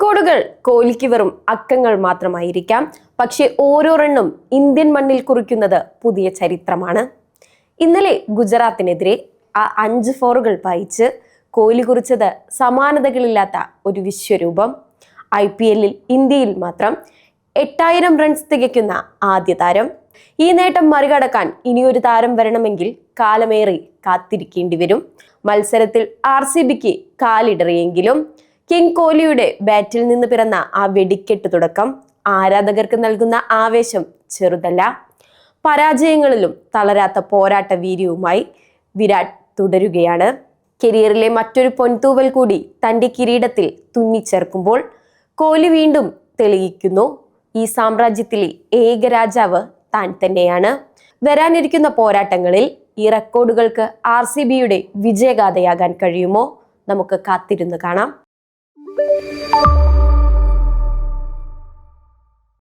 റെക്കോർഡുകൾ കോഹ്ലിക്ക് വെറും അക്കങ്ങൾ മാത്രമായിരിക്കാം, പക്ഷെ ഓരോ റണ്ണും ഇന്ത്യൻ മണ്ണിൽ കുറിക്കുന്നത് പുതിയ ചരിത്രമാണ്. ഇന്നലെ ഗുജറാത്തിനെതിരെ ആ 5 ഫോറുകൾ വായിച്ച് കോഹ്ലി കുറിച്ചത് സമാനതകളില്ലാത്ത ഒരു വിശ്വരൂപം. IPL ഇന്ത്യയിൽ മാത്രം 8000 റൺസ് തികയ്ക്കുന്ന ആദ്യ താരം. ഈ നേട്ടം മറികടക്കാൻ ഇനിയൊരു താരം വരണമെങ്കിൽ കാലമേറെ കാത്തിരിക്കേണ്ടി വരും. മത്സരത്തിൽ RCBക്ക് കാലിടറിയെങ്കിലും കിങ് കോഹ്ലിയുടെ ബാറ്റിൽ നിന്ന് പിറന്ന ആ വെടിക്കെട്ട് തുടക്കം ആരാധകർക്ക് നൽകുന്ന ആവേശം ചെറുതല്ല. പരാജയങ്ങളിലും തളരാത്ത പോരാട്ട വീര്യവുമായി വിരാട് തുടരുകയാണ്. കരിയറിലെ മറ്റൊരു പൊൻതൂവൽ കൂടി തന്റെ കിരീടത്തിൽ തുന്നിച്ചേർക്കുമ്പോൾ കോഹ്ലി വീണ്ടും തെളിയിക്കുന്നു, ഈ സാമ്രാജ്യത്തിലെ ഏക രാജാവ് താൻ തന്നെയാണ്. വരാനിരിക്കുന്ന പോരാട്ടങ്ങളിൽ ഈ റെക്കോർഡുകൾക്ക് RCBയുടെ വിജയഗാഥയാകാൻ കഴിയുമോ? നമുക്ക് കാത്തിരുന്ന് കാണാം.